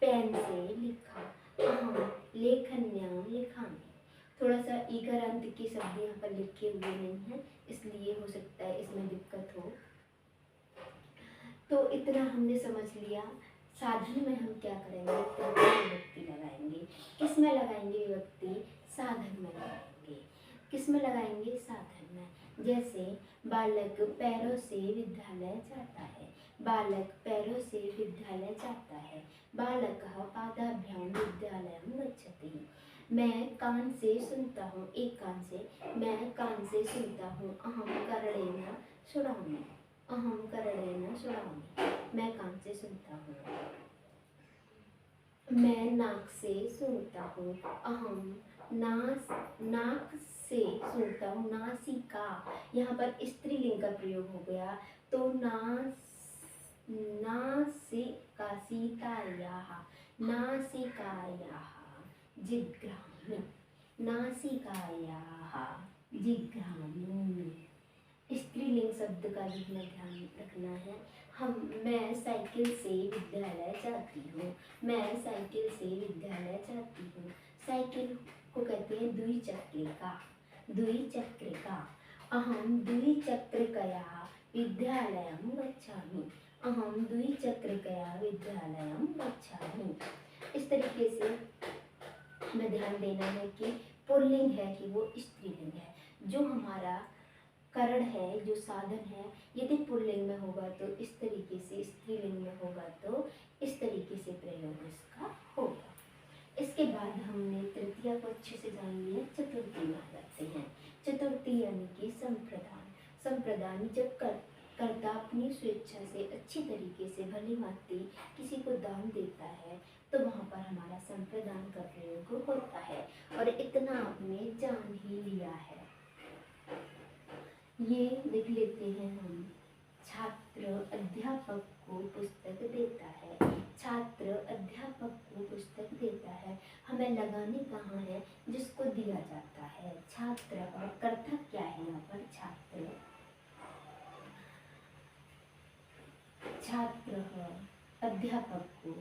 पेन से लिखा। अहम लेखन्यां लिखामि। थोड़ा सा ईगर अंत के शब्द यहाँ पर लिखे हुए नहीं हैं, इसलिए हो सकता है इसमें दिक्कत हो। तो इतना हमने समझ लिया। साधन में हम क्या करेंगे, तृतीय विभक्ति लगाएंगे। किस में लगाएंगे विभक्ति? साधन में लगाएंगे। किस में लगाएंगे? साधन में। जैसे बालक पैरों से विद्यालय जाता है। बालक पैरों से विद्यालय जाता है। बालकः पादाभ्यां विद्यालयं गच्छति। मैं कान से सुनता हूँ, एक कान से, मैं कान से सुनता हूँ। अहम कर्णेन शृणोमि। अहम कर्णेन शृणोमि। मैं कान से सुनता हूँ। मैं नाक से सुनता हूँ। अहम नाक से सुनता हूँ। नासिका, यहाँ पर स्त्रीलिंग का प्रयोग हो गया, तो नासिकायाः जिघ्रामि। नासिकायाः जिघ्रामि। स्त्रीलिंग शब्द का भी हमें ध्यान रखना है। मैं साइकिल से विद्यालय जाती हूँ। मैं साइकिल से विद्यालय जाती हूँ। साइकिल को कहते हैं द्विचक्रिका। द्विचक्रिका। अहम द्विचक्रिकया विद्यालयं गच्छामि। अहम द्विचक्रिकया विद्यालयं गच्छामि। इस तरीके से हमें ध्यान देना है कि पुल्लिंग है कि वो स्त्रीलिंग है। जो हमारा करण है, जो साधन है, यदि पुल्लिंग में होगा तो इस तरीके से, स्त्रीलिंग में होगा तो इस तरीके से प्रयोग इसका होगा। इसके बाद हमने तृतीया को अच्छे से जान लिया। चतुर्थी में आ जाते हैं। चतुर्थी यानी कि संप्रदान। संप्रदान जब कर्ता अपनी स्वेच्छा से अच्छी तरीके से भली भांति किसी को दान देता है तो वहाँ पर हमारा संप्रदान का प्रयोग होता है। और इतना आपने जान ही लिया है। ये लिख लेते हैं हम। छात्र अध्यापक को पुस्तक देता है। छात्र अध्यापक को पुस्तक देता है। हमें लगाने कहाँ है? जिसको दिया जाता है। छात्र, और कर्ता क्या है यहाँ पर? छात्र। छात्र अध्यापक को,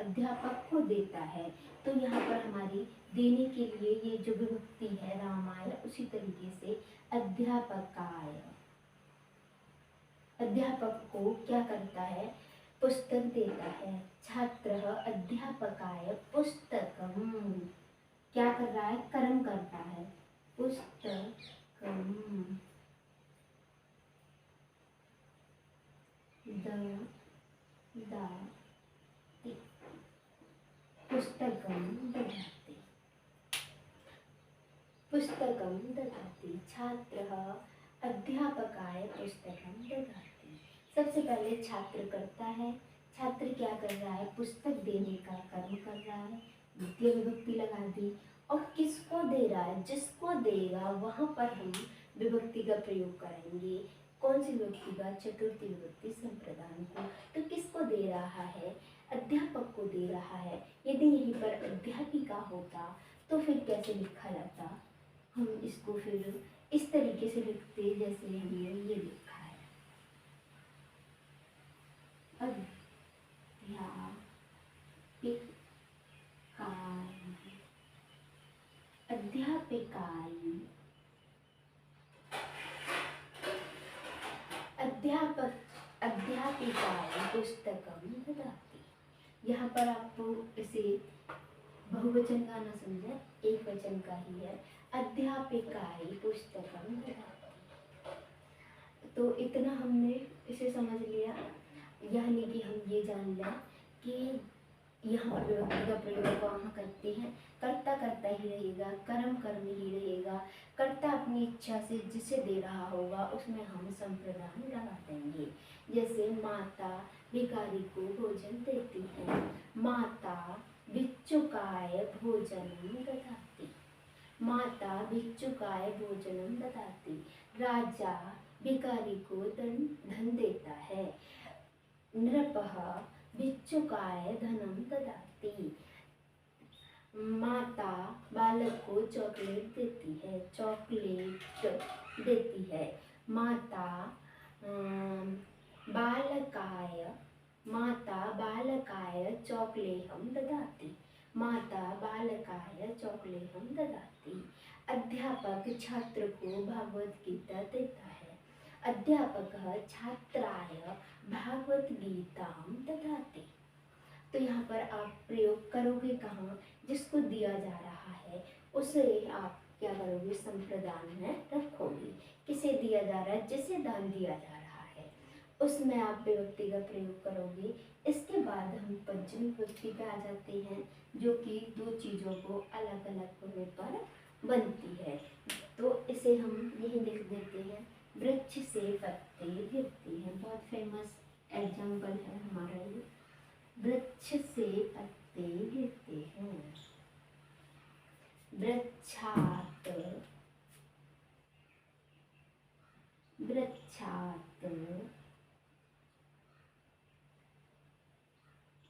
अध्यापक को देता है। तो यहाँ पर हमारी देने के लिए ये जो विभक्ति है रामाय, उसी तरीके से अध्यापकाय। अध्यापक को क्या करता है? पुस्तक देता है। छात्र अध्यापकाय पुस्तकम, क्या कर रहा है? कर्म करता है। पुस्तकम ददाति। पुस्तकम ददाति। पुस्तकम ददाति। छात्रः अध्यापकाय पुस्तकम ददाति। सबसे पहले छात्र करता है। छात्र क्या कर रहा है? पुस्तक देने का कर्म कर रहा है। द्वितीय विभक्ति लगा दी। और किसको दे रहा है? जिसको देगा वहाँ पर हम विभक्ति का प्रयोग करेंगे। कौन सी विभक्ति का? चतुर्थी विभक्ति संप्रदान को। तो किसको दे रहा है? अध्यापक को दे रहा है। यदि यहीं पर अध्यापिका होता तो फिर कैसे लिखा जाता? हम इसको फिर इस तरीके से लिखते जैसे हमने ये लिखा है। अध्यापिकाई। अध्यापिकाई पुस्तकम ददाति। यहाँ पर आपको इसे बहुवचन का ना समझे, एक वचन का ही है। अध्यापिकाई पुस्तकम ददाति। तो इतना हमने कि यहाँ पर विभक्ति का प्रयोग वहाँ करते हैं। कर्ता कर्ता ही रहेगा, कर्म कर्म ही रहेगा। कर्ता अपनी इच्छा से जिसे दे रहा होगा उसमें हम संप्रदान लगा देंगे। जैसे माता भिखारी को भोजन देती है, माता भिक्षुकाय भोजनम ददाति, माता भिक्षुकाय भोजनम ददाति। राजा भिखारी को धन देता है, नृपः भिक्षुकाय धनम ददाति। माता बालक को चॉकलेट देती है, चॉकलेट देती है। माता बालकाय चॉकलेहम ददाति, माता बालकाय चॉकलेहम ददाति। अध्यापक छात्र को भागवत गीता देता है, अध्यापकः छात्राय भागवत गीताम ददाति। तो यहाँ पर आप प्रयोग करोगे कहाँ, जिसको दिया जा रहा है उसे आप क्या करोगे, संप्रदान में रखोगे। किसे दिया जा रहा है, जिसे दान दिया जा रहा है उसमें आप विभक्ति का प्रयोग करोगे। इसके बाद हम पंचमी विभक्ति पे आ जाते हैं, जो कि दो चीज़ों को अलग अलग होने पर बनती है। तो इसे हम यही लिख देते हैं, वृक्ष से पत्ते गिरते हैं। बहुत फेमस एग्जाम्पल है हमारा ये, वृक्ष से पत्ते गिरते हैं। वृक्षात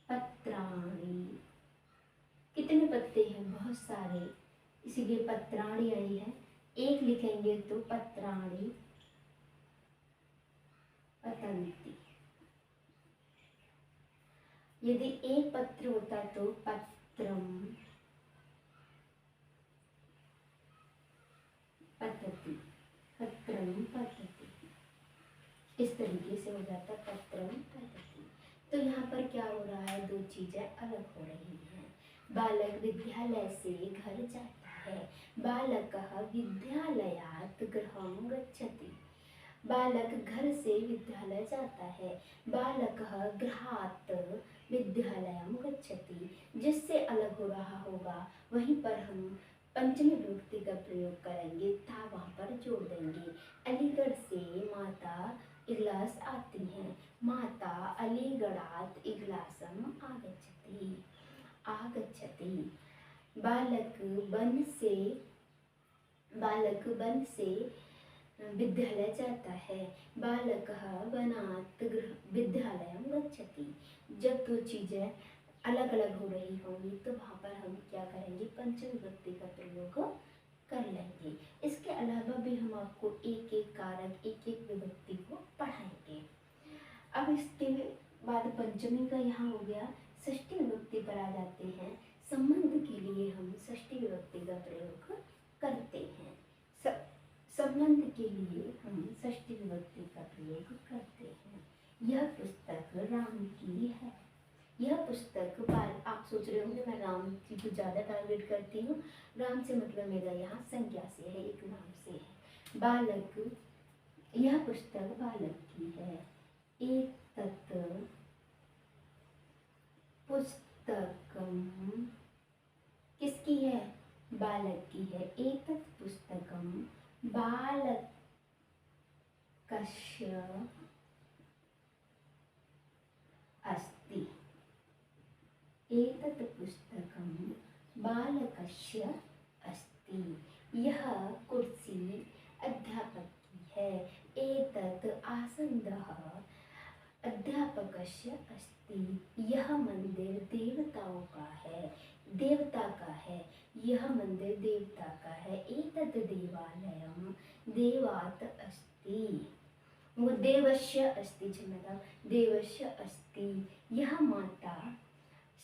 पत्राणि। कितने पत्ते हैं, बहुत सारे, इसीलिए पत्राणि आई है। एक लिखेंगे तो पत्राणि पतंती। यदि एक पत्र होता तो पत्रम पतति, पत्रम पतति। इस तरीके से हो जाता पत्रम पतति। तो यहाँ पर क्या हो रहा है, दो चीजें अलग हो रही हैं। बालक विद्यालय से घर जाता है, बालकः विद्यालयात् गृहं गच्छति। बालक घर से विद्यालय जाता है, बालकः गृहात् विद्यालयं गच्छति। जिससे अलग हो रहा होगा वहीं पर हम पंचमी विभक्ति का प्रयोग करेंगे, था वहाँ पर जोड़ देंगे। अलीगढ़ से माता इगलास आती हैं, माता अलीगढ़ात् इगलासम आगच्छति। बालक वन से विद्यालय जाता है, बालकः वनात् विद्यालयं गच्छति। जब दो चीज़ें अलग अलग हो रही होंगी तो वहाँ पर हम क्या करेंगे, पंचमी विभक्ति का प्रयोग कर लेंगे। इसके अलावा भी हम आपको एक एक कारक, एक एक विभक्ति को पढ़ाएंगे। अब इसके बाद पंचमी का यहाँ हो गया, षष्ठी विभक्ति पर आ जाते हैं। संबंध के लिए हम षष्ठी विभक्ति का प्रयोग करते हैं। संबंध के लिए हम षष्ठी विभक्ति का प्रयोग करते हैं। यह पुस्तक राम की है। यह पुस्तक आप सोच रहे होंगे मैं राम जी को ज़्यादा टारगेट करती हूँ। राम से मतलब मेरा यहाँ संज्ञा से है, एक नाम से है। बालक, यह पुस्तक बालक की है। एतत् पुस्तकम किसकी है, बालक की है। एतत् पुस्तकम बालकस्य अस्ति। एतत् पुस्तकं बालकस्य अस्ति। यह कुर्सी अध्यापक की है। एतत् आसन्दः अध्यापकस्य अस्ति। यह मंदिर देवताओं का है, देवता का है। यह मंदिर देवता का है। एतत् देवालयं देवात् अस्ति। वो देवस्य अस्ति, क्षम्यतां, देवस्य अस्ति। यह माता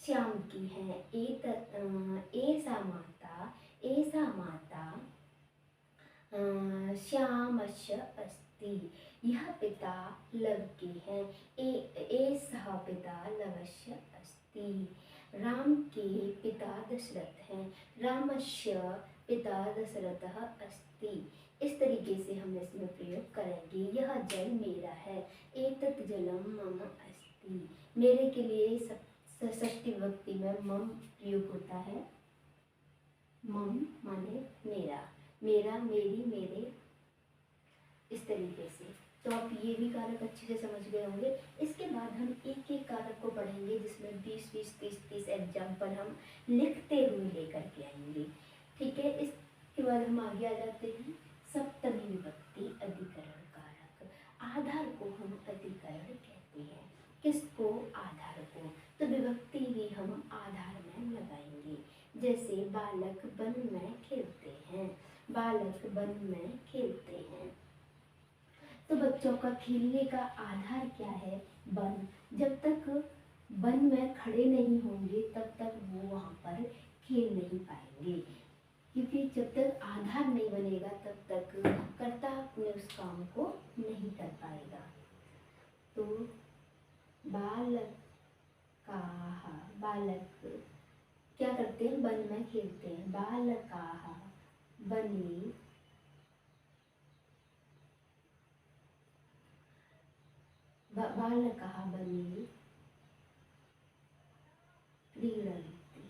श्याम की है। ऐसा माता श्यामस्य अस्ति। यह पिता लव की है। एषः पिता लवस्य अस्ति। राम के पिता दशरथ हैं। रामस्य पिता दशरथः अस्ति। इस तरीके से हम इसमें प्रयोग करेंगे। यह जल मेरा है। एतत् जलम मम अस्ति। मेरे के लिए षष्ठी विभक्ति में मम प्रयोग होता है। मम माने मेरा, मेरा, मेरी, मेरे, इस तरीके से। तो आप ये भी कारक अच्छे से समझ गए होंगे। इसके बाद हम एक एक कारक को पढ़ेंगे जिसमें 20-20, 30-30 एग्जाम्पल हम लिखते हुए लेकर के आएंगे। ठीक है, इसके बाद हम आगे आ जाते हैं। सप्तमी विभक्ति अधिकरण कारक। आधार को हम अधिकरण कहते हैं। किसको? आधार को। तो विभक्ति भी हम आधार में लगाएंगे। जैसे बालक वन में खेलते हैं, बालक वन में खेलते हैं। तो बच्चों का खेलने का आधार क्या है? वन। जब तक वन में खड़े नहीं होंगे तब तक वो वहाँ पर खेल नहीं पाएंगे, क्योंकि जब तक आधार नहीं बनेगा तब तक कर्ता अपने उस काम को नहीं कर पाएगा। तो बालक क्या करते हैं? वन में खेलते हैं। बालकाः वने बालकाः वने क्रीडन्ति,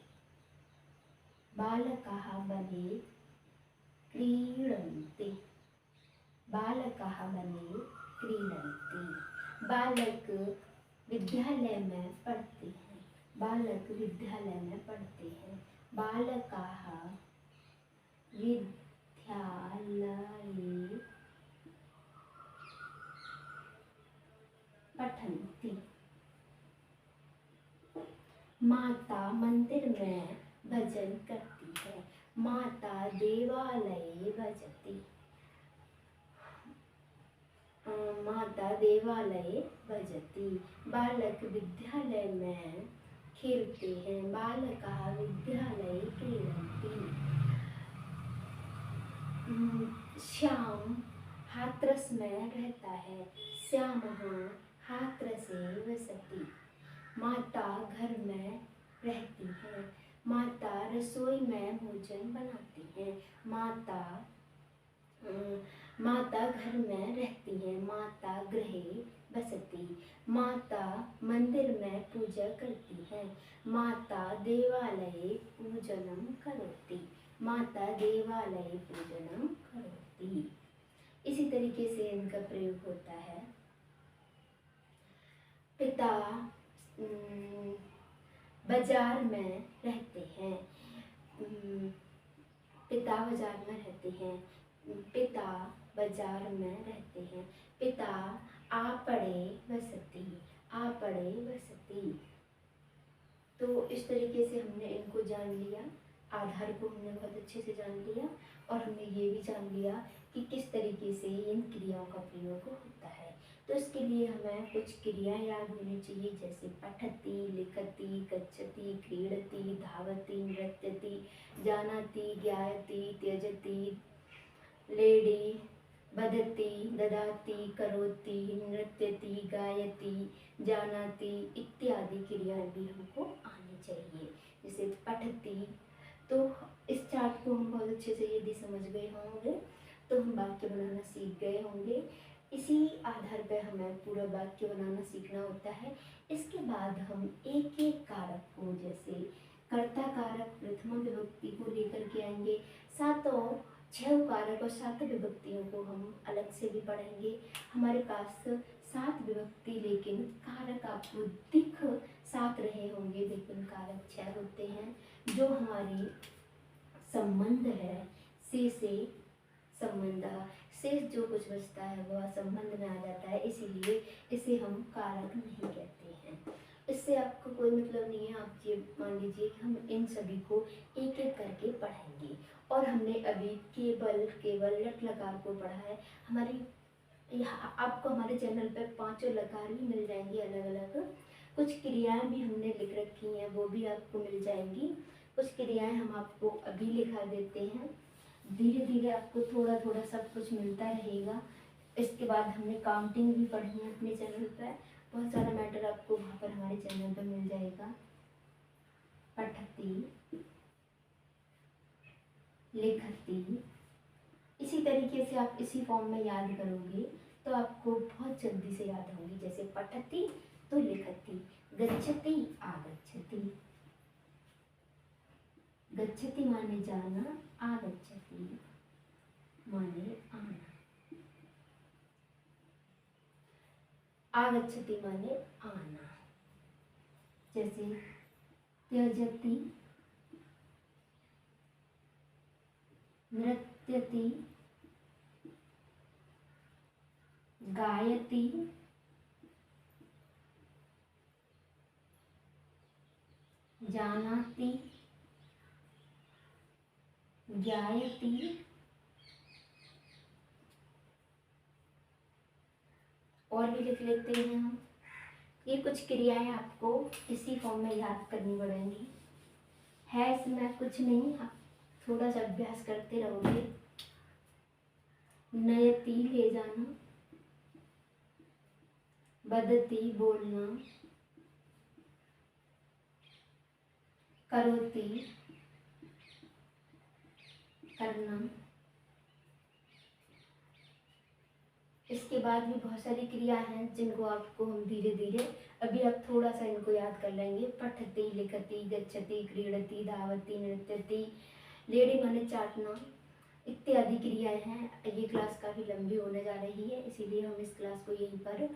बालकाः वने क्रीडन्ति, बालकाः वने क्रीडन्ति। बालक विद्यालय में पढ़ते हैं, बालक विद्यालय में पढ़ते हैं। बालकाः विद्यालये पठन्ति। माता मंदिर में भजन करती है, माता देवालये भजति, माता देवालये भजति। बालक विद्यालय में खेलते हैं, बालकाः विद्यालये क्रीडन्ति। श्याम हाथरस में रहता है, श्यामः हाथरसे वसति। माता घर में रहती है, माता रसोई में भोजन बनाती है। माता घर में रहती है, माता गृहे बसती। माता मंदिर में पूजा करती है, माता देवालये पूजनम करोति, माता देवालये पूजनम करोति। इसी तरीके से इनका प्रयोग होता है। पिता बाजार में रहते हैं, पिता बाजार में रहते हैं, पिता बाजार में रहते हैं। पिता आपणे वसति, आपणे वसति। तो इस तरीके से हमने इनको जान लिया। आधार को हमने बहुत अच्छे से जान लिया और हमने ये भी जान लिया कि किस तरीके से इन क्रियाओं का प्रयोग होता है। तो इसके लिए हमें कुछ क्रियाएं याद होनी चाहिए, जैसे पठति, लिखति, गच्छति, क्रीडति, धावति, नृत्यति, जानाति, ज्ञायति, त्यजति, लेडी, बदति, ददाति, करोति, नृत्यति, गायति, जानाति इत्यादि क्रियाएं भी हमको आनी चाहिए। जैसे पठति, तो इस चार्ट को हम बहुत अच्छे से यदि समझ गए होंगे तो हम वाक्य बनाना सीख गए होंगे। इसी आधार पर हमें पूरा वाक्य बनाना सीखना होता है। इसके बाद हम एक एक कारक को, जैसे कर्ता कारक प्रथमा विभक्ति को लेकर के आएंगे, 6 कारक और 7 विभक्तियों को हम अलग से भी पढ़ेंगे। हमारे पास 7 विभक्ति लेकिन कारक आपको दिख 7 रहे होंगे, लेकिन कारक 6 होते हैं। जो हमारी संबंध है से संबंध, शेष जो कुछ बचता है वह संबंध में आ जाता है, इसीलिए इसे हम कारक नहीं कहते हैं। इससे आपको कोई मतलब नहीं है। आप ये मान लीजिए कि हम इन सभी को एक एक करके पढ़ेंगे। और हमने अभी केवल लट लकार को पढ़ा है। यहाँ आपको हमारे चैनल पर 5 लकार भी मिल जाएंगे अलग अलग। कुछ क्रियाएं भी हमने लिख रखी हैं, वो भी आपको मिल जाएंगी। कुछ क्रियाएं हम आपको अभी लिखा देते हैं, धीरे धीरे आपको थोड़ा थोड़ा सब कुछ मिलता रहेगा। इसके बाद हमने काउंटिंग भी पढ़ी है अपने चैनल पर, बहुत सारा मैटर आपको वहाँ पर हमारे चैनल पर मिल जाएगा। पठति, लिखति, इसी तरीके से आप इसी फॉर्म में याद करोगे तो आपको बहुत जल्दी से याद होंगी। जैसे पठति तो लिखति, गच्छति आगच्छति। गच्छति माने जाना, आगच्छति माने आना। आगच्छति माने आना। जैसे त्यजति, नृत्यति, गायति, जानाति, ज्ञायति, और भी लिख लेते हैं हम। ये कुछ क्रियाएं आपको इसी फॉर्म में याद करनी पड़ेंगी। है इसमें कुछ नहीं, आप थोड़ा सा अभ्यास करते रहोगे। नयति ले जाना, वदति बोलना, करोति करना। इसके बाद भी बहुत सारी क्रिया हैं जिनको आपको हम धीरे धीरे अभी आप थोड़ा सा इनको याद कर लेंगे। पठति, लिखति, गच्छति, क्रीडति, धावति, नृत्यति, लेडी माने चाटना, इत्यादि क्रियाएं हैं। ये क्लास काफ़ी लंबी होने जा रही है, इसीलिए हम इस क्लास को यहीं पर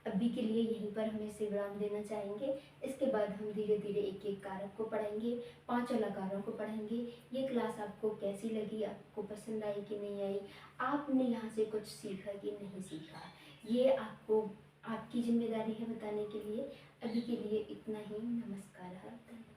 अभी के लिए यहीं पर हम इसे विराम देना चाहेंगे। इसके बाद हम धीरे धीरे एक एक कारक को पढ़ेंगे, 5 लकारों को पढ़ेंगे। ये क्लास आपको कैसी लगी, आपको पसंद आई कि नहीं आई, आपने यहाँ से कुछ सीखा कि नहीं सीखा, ये आपको आपकी जिम्मेदारी है बताने के लिए। अभी के लिए इतना ही। नमस्कार। धन्यवाद।